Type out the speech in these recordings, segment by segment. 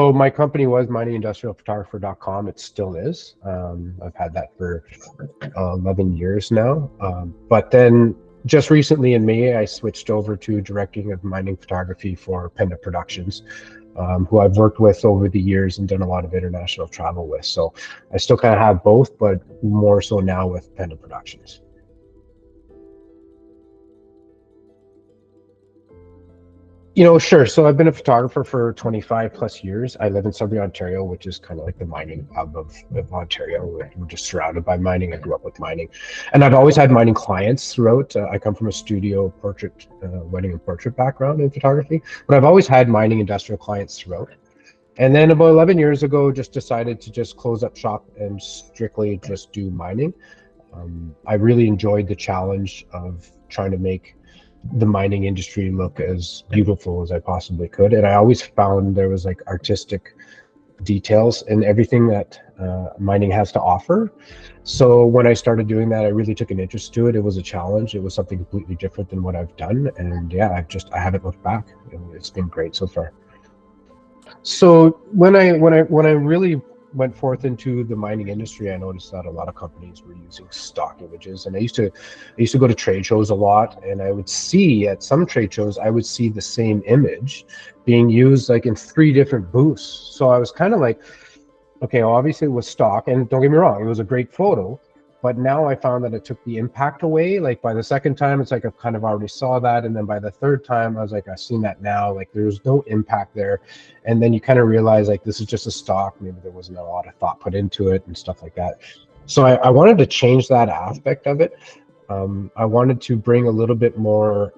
So my company was miningindustrialphotographer.com. It still is. I've had that for 11 years now. But then just recently in May, I switched over to directing of mining photography for Penda Productions, who I've worked with over the years and done a lot of international travel with. So I still kind of have both, but more so now with Penda Productions. Sure. So I've been a photographer for 25 plus years. I live in Sudbury, Ontario, which is kind of like the mining hub of Ontario. We're just surrounded by mining. I grew up with mining. And I've always had mining clients throughout. I come from a studio portrait, wedding and portrait background in photography, but I've always had mining industrial clients throughout. And then about 11 years ago, just decided to just close up shop and strictly just do mining. I really enjoyed the challenge of trying to make the mining industry look as beautiful as I possibly could. And I always found there was like artistic details in everything that mining has to offer. So when I started doing that, I really took an interest to it. It was a challenge. It was something completely different than what I've done. And yeah, I haven't looked back. It's been great so far. So when I really went forth into the mining industry, I noticed that a lot of companies were using stock images. And I used to go to trade shows a lot, and I would see at some trade shows, I would see the same image being used like in 3 different booths. So I was kind of like, okay, well, obviously it was stock, and don't get me wrong, it was a great photo, but now I found that it took the impact away. Like by the second time, it's like I've kind of already saw that. And then by the third time, I was like, I've seen that now, like there's no impact there. And then you kind of realize like, this is just a stock. Maybe there wasn't a lot of thought put into it and stuff like that. So I wanted to change that aspect of it. I wanted to bring a little bit more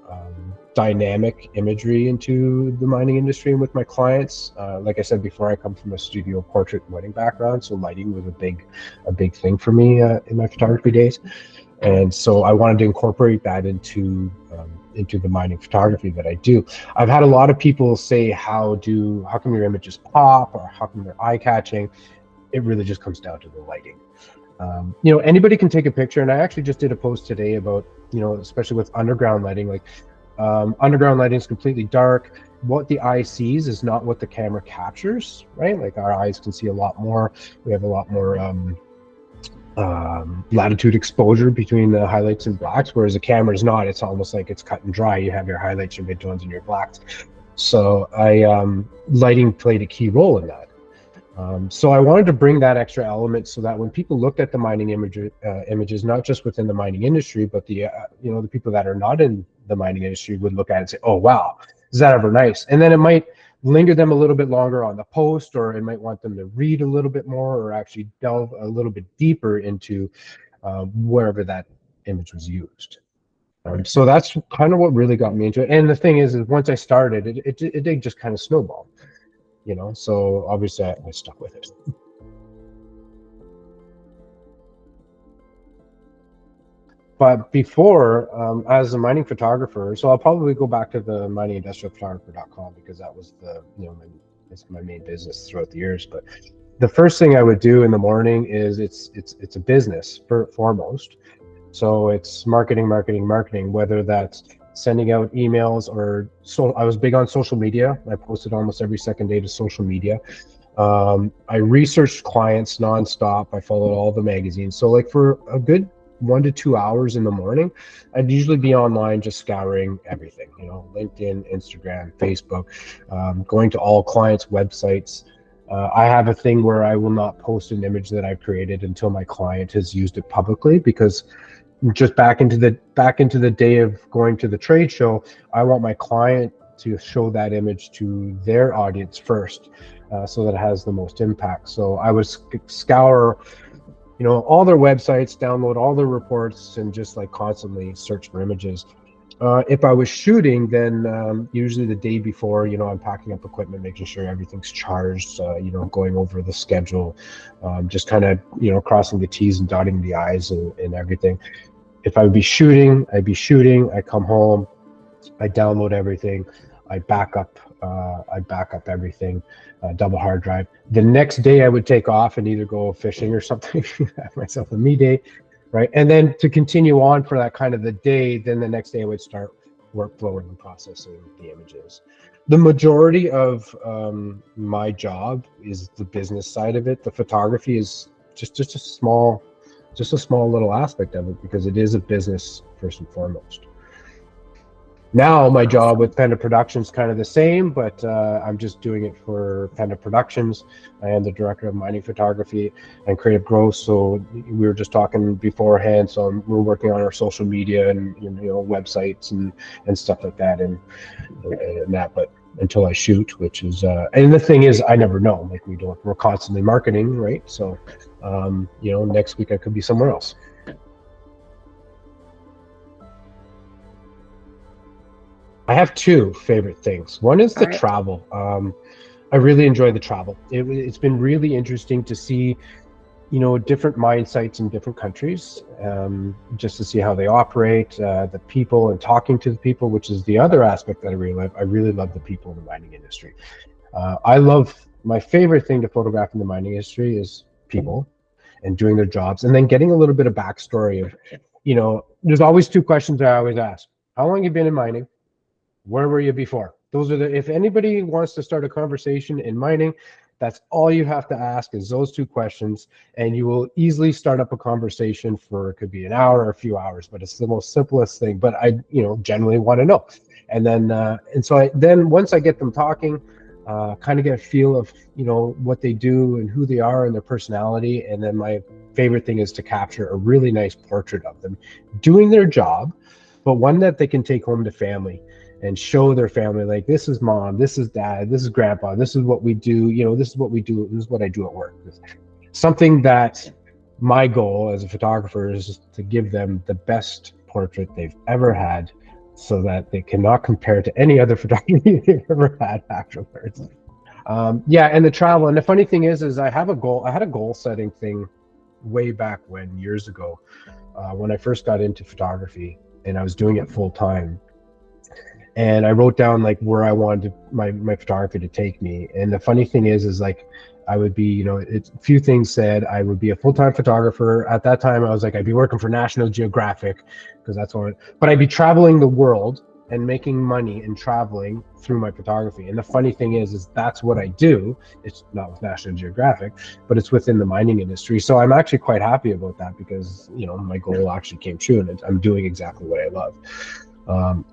dynamic imagery into the mining industry and with my clients. Like I said before, I come from a studio portrait wedding background, so lighting was a big thing for me in my photography days. And so I wanted to incorporate that into the mining photography that I do. I've had a lot of people say, how come your images pop, or how come they're eye-catching? It really just comes down to the lighting. Anybody can take a picture, and I actually just did a post today about, especially with underground lighting, like underground lighting is completely dark. What the eye sees is not what the camera captures, right? Like our eyes can see a lot more. We have a lot more latitude exposure between the highlights and blacks, whereas a camera is not. It's almost like it's cut and dry. You have your highlights, your midtones, and your blacks. So lighting played a key role in that. So I wanted to bring that extra element so that when people looked at the mining images, not just within the mining industry, but the people that are not in the mining industry would look at it and say, oh, wow, is that ever nice? And then it might linger them a little bit longer on the post, or it might want them to read a little bit more, or actually delve a little bit deeper into wherever that image was used. So that's kind of what really got me into it. And the thing is once I started, it did just kind of snowball. So obviously I stuck with it. But before, as a mining photographer, so I'll probably go back to the miningindustrialphotographer.com because that was it's my main business throughout the years. But the first thing I would do in the morning is it's a business foremost. So it's marketing, whether that's sending out emails or I was big on social media. I posted almost every second day to social media. I researched clients nonstop. I followed all the magazines. So like for a good 1 to 2 hours in the morning, I'd usually be online just scouring everything, LinkedIn, Instagram, Facebook, going to all clients' websites. I have a thing where I will not post an image that I've created until my client has used it publicly, because just back into the day of going to the trade show, I want my client to show that image to their audience first, so that it has the most impact. So I would scour all their websites, download all their reports, and just like constantly search for images. If I was shooting, then usually the day before, I'm packing up equipment, making sure everything's charged, going over the schedule, just kind of, crossing the T's and dotting the I's and everything. If I would be shooting, I come home, I download everything, I back up everything, double hard drive. The next day I would take off and either go fishing or something, have myself a me day, right? And then to continue on for that kind of the day, then the next day I would start workflowing and processing the images. The majority of my job is the business side of it. The photography is just a small little aspect of it, because it is a business first and foremost. Now my job with Panda Productions is kind of the same, but I'm just doing it for Panda Productions. I am the director of mining photography and creative growth. So we were just talking beforehand. So we're working on our social media and websites and stuff like that and that. But until I shoot, which is and the thing is, I never know. Like we're constantly marketing, right? So next week I could be somewhere else. I have two favorite things. One is the travel. I really enjoy the travel. It's been really interesting to see, different mine sites in different countries, just to see how they operate, the people, and talking to the people, which is the other aspect that I really love. I really love the people in the mining industry. My favorite thing to photograph in the mining industry is people and doing their jobs, and then getting a little bit of backstory of, there's always two questions I always ask. How long have you been in mining? Where were you before? Those are if anybody wants to start a conversation in mining, that's all you have to ask is those two questions, and you will easily start up a conversation for, it could be an hour or a few hours, but it's the most simplest thing. But I, generally want to know. And then, then once I get them talking, kind of get a feel of, what they do and who they are and their personality. And then my favorite thing is to capture a really nice portrait of them doing their job, but one that they can take home to family and show their family, like, this is mom, this is dad, this is grandpa, this is what we do, this is what we do, this is what I do at work. Something that my goal as a photographer is to give them the best portrait they've ever had, so that they cannot compare to any other photography they've ever had afterwards. And the travel. And the funny thing is I had a goal setting thing way back years ago, when I first got into photography, and I was doing it full time. And I wrote down like where I wanted my photography to take me. And the funny thing is like, I would be, a few things said I would be a full-time photographer. At that time, I was like, I'd be working for National Geographic, because that's what, but I'd be traveling the world and making money and traveling through my photography. And the funny thing is that's what I do. It's not with National Geographic, but it's within the mining industry. So I'm actually quite happy about that, because, my goal actually came true, and I'm doing exactly what I love.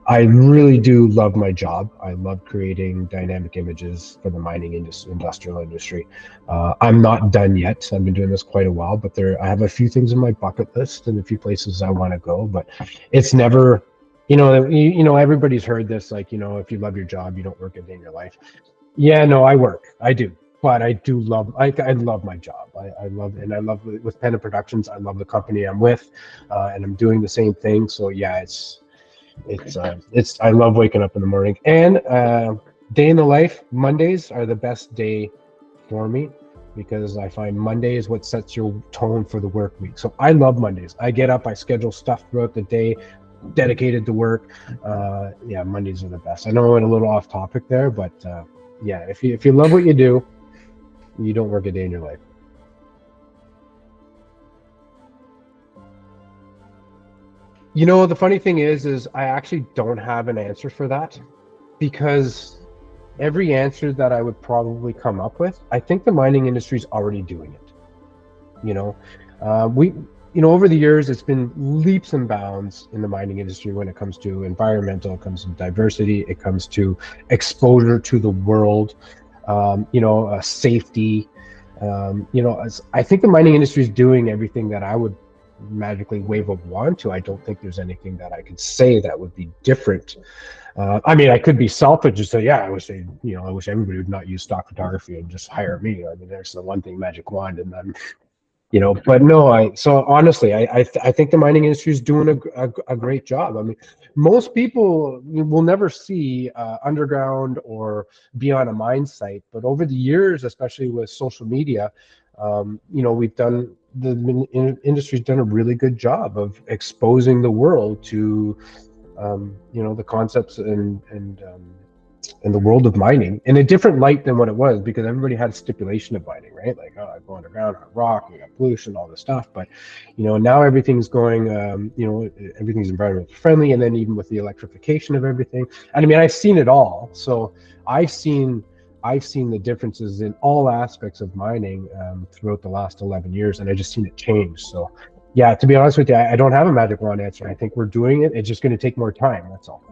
I really do love my job. I love creating dynamic images for the mining industrial industry. I'm not done yet. I've been doing this quite a while, but I have a few things in my bucket list and a few places I want to go, but it's never, everybody's heard this, like, if you love your job, you don't work a day in your life. Yeah, no, I work. I do. But I do love, I love my job. I love with Panda Productions, I love the company I'm with, and I'm doing the same thing. So yeah, I love waking up in the morning. And day in the life, Mondays are the best day for me, because I find Monday is what sets your tone for the work week. So I love Mondays. I get up, I schedule stuff throughout the day dedicated to work. Mondays are the best. I know I went a little off topic there, but if you love what you do, you don't work a day in your life. The funny thing is I actually don't have an answer for that, because every answer that I would probably come up with, I think the mining industry is already doing it. Over the years, it's been leaps and bounds in the mining industry when it comes to environmental, it comes to diversity, it comes to exposure to the world, safety. I think the mining industry is doing everything that I would magically wave a wand to. I don't think there's anything that I could say that would be different. I could be selfish and say, I wish everybody would not use stock photography and just hire me. There's the one thing magic wand, and then, but no, so honestly, I think the mining industry is doing a great job. Most people will never see underground or be on a mine site, but over the years, especially with social media, the industry's done a really good job of exposing the world to, the concepts and in the world of mining in a different light than what it was, because everybody had a stipulation of mining, right? Like, oh, I go underground, hard rock, we got pollution, all this stuff. But now everything's going, everything's environmentally friendly, and then even with the electrification of everything. And I mean, I've seen it all. So I've seen the differences in all aspects of mining throughout the last 11 years, and I just seen it change. So yeah, to be honest with you, I don't have a magic wand answer. I think we're doing it. It's just going to take more time. That's all.